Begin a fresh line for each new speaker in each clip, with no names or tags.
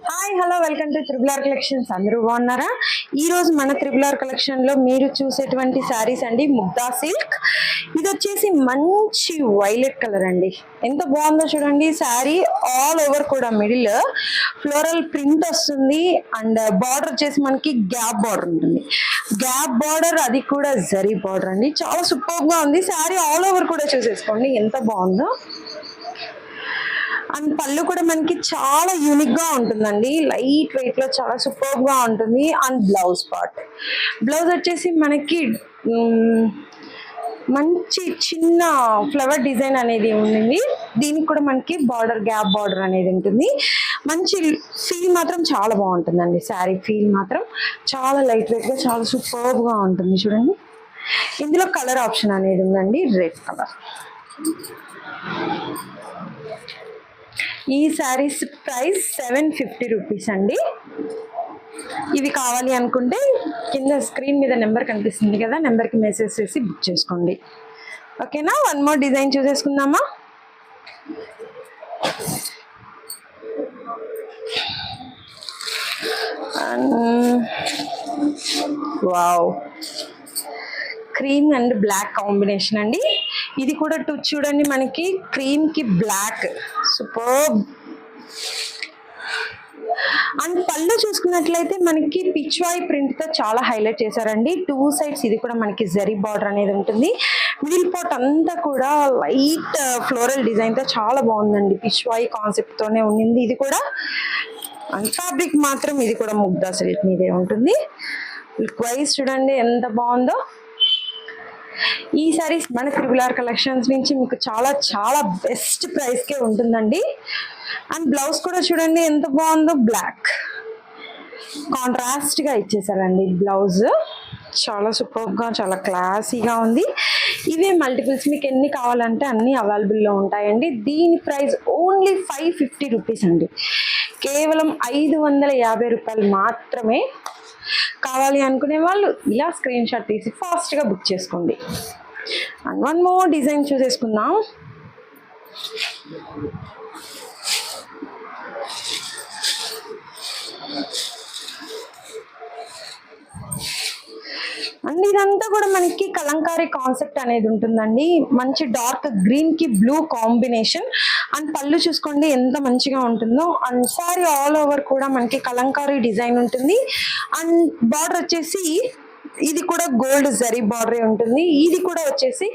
Hi hello welcome to triple R collections. అందరూ బాగున్నారా? ఈ రోజు మన త్రిబుల్ ఆర్ కలెక్షన్ లో మీరు చూసేటువంటి శారీస్ అండి ముగ్దా సిల్క్. ఇది వచ్చేసి మంచి వైలెట్ కలర్ అండి. ఎంత బాగుందో చూడండి. శారీ ఆల్ ఓవర్ కూడా మిడిల్ ఫ్లోరల్ ప్రింట్ వస్తుంది అండ్ బార్డర్ వచ్చేసి మనకి గ్యాప్ బార్డర్ ఉంటుంది. గ్యాప్ బార్డర్ అది కూడా జరీ బార్డర్ అండి. చాలా సూపర్ గా ఉంది. శారీ ఆల్ ఓవర్ కూడా చూసేసుకోండి ఎంత బాగుందో. అండ్ పళ్ళు కూడా మనకి చాలా యూనిక్ గా ఉంటుందండి. లైట్ వెయిట్ లో చాలా సూపర్ గా ఉంటుంది. అండ్ బ్లౌజ్ పార్ట్, బ్లౌజ్ వచ్చేసి మనకి మంచి చిన్న ఫ్లవర్ డిజైన్ అనేది ఉంది. దీనికి కూడా మనకి బార్డర్ గ్యాప్ బార్డర్ అనేది ఉంటుంది. మంచి ఫీల్ మాత్రం చాలా బాగుంటుందండి. శారీ ఫీల్ మాత్రం చాలా లైట్ వెయిట్ గా చాలా సూపర్ గా ఉంటుంది. చూడండి ఇందులో కలర్ ఆప్షన్ అనేది ఉందండి. Red colour. ఈ శారీస్ ప్రైస్ 750 రూపీస్ అండి. ఇవి కావాలి అనుకుంటే కింద స్క్రీన్ మీద నెంబర్ కనిపిస్తుంది కదా, నెంబర్కి మెసేజ్ చేసి బుక్ చేసుకోండి. ఓకేనా? వన్ మోర్ డిజైన్ చూసేసుకుందామా? Wow, cream and black combination అండి. ఇది కూడా చూడండి మనకి క్రీమ్ కి బ్లాక్ సూపర్. అండ్ పళ్ళు చూసుకున్నట్లయితే మనకి పిచ్వాయి ప్రింట్ తో చాలా హైలైట్ చేశారండి. టూ సైడ్స్ ఇది కూడా మనకి జరీ బార్డర్ అనేది ఉంటుంది. మిడిల్ పార్ట్ అంతా కూడా లైట్ ఫ్లోరల్ డిజైన్ తో చాలా బాగుందండి. పిచ్వాయి కాన్సెప్ట్ తోనే ఉండింది ఇది కూడా. అండ్ ఫ్యాబ్రిక్ మాత్రం ఇది కూడా ముగ్దా సిల్క్ మీదే ఉంటుంది. లుక్ వైజ్ చూడండి ఎంత బాగుందో. ఈ సారీస్ మన త్రిబుల్ ఆర్ కలెక్షన్స్ నుంచి మీకు చాలా చాలా బెస్ట్ ప్రైస్ కే ఉంటుందండి. అండ్ బ్లౌజ్ కూడా చూడండి ఎంత బాగుందో. బ్లాక్ కాంట్రాస్ట్ గా ఇచ్చేసారండి బ్లౌజ్. చాలా సూపర్ గా చాలా క్లాసీగా ఉంది. ఇవే మల్టిపుల్స్ మీకు ఎన్ని కావాలంటే అన్ని అవైలబుల్లో ఉంటాయండి. దీని ప్రైస్ ఓన్లీ 550 రూపీస్ అండి. కేవలం 550 రూపాయలు మాత్రమే. కావాలి అనుకునే వాళ్ళు ఇలా స్క్రీన్ షాట్ తీసి ఫాస్ట్ గా బుక్ చేసుకోండి. అండ్ వన్ మోర్ డిజైన్ చూసేసుకుందాం. అండ్ ఇదంతా కూడా మనకి కలంకారీ కాన్సెప్ట్ అనేది ఉంటుందండి. మంచి డార్క్ గ్రీన్ కి బ్లూ కాంబినేషన్. అండ్ పళ్ళు చూసుకోండి ఎంత మంచిగా ఉంటుందో. అండ్ సారీ ఆల్ ఓవర్ కూడా మనకి కలంకారీ డిజైన్ ఉంటుంది. అండ్ బార్డర్ వచ్చేసి ఇది కూడా గోల్డ్ జరీ బార్డర్ ఉంటుంది. ఇది కూడా వచ్చేసి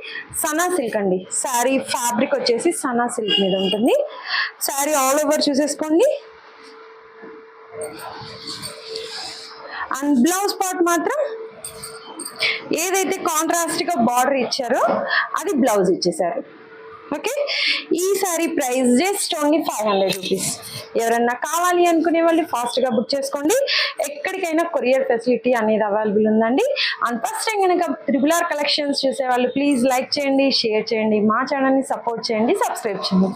సనా సిల్క్ అండి. శారీ ఫ్యాబ్రిక్ వచ్చేసి సనా సిల్క్ మీద ఉంటుంది. శారీ ఆల్ ఓవర్ చూసేసుకోండి. అండ్ బ్లౌజ్ పార్ట్ మాత్రం ఏదైతే కాంట్రాస్ట్ గా బార్డర్ ఇచ్చారో అది బ్లౌజ్ ఇచ్చేసారు. ఓకే, ఈ sorry price just only 500 rupees. ఎవరన్నా కావాలి అనుకునే వాళ్ళు ఫాస్ట్ గా బుక్ చేసుకోండి. ఎక్కడికైనా కొరియర్ ఫెసిలిటీ అనేది అవైలబుల్ ఉందండి. అండ్ ఫస్ట్ టైం కనుక త్రిబుల్ ఆర్ కలెక్షన్స్ చూసే వాళ్ళు ప్లీజ్ లైక్ చేయండి, షేర్ చేయండి, మా ఛానల్ ని సపోర్ట్ చేయండి, సబ్స్క్రైబ్ చేయండి.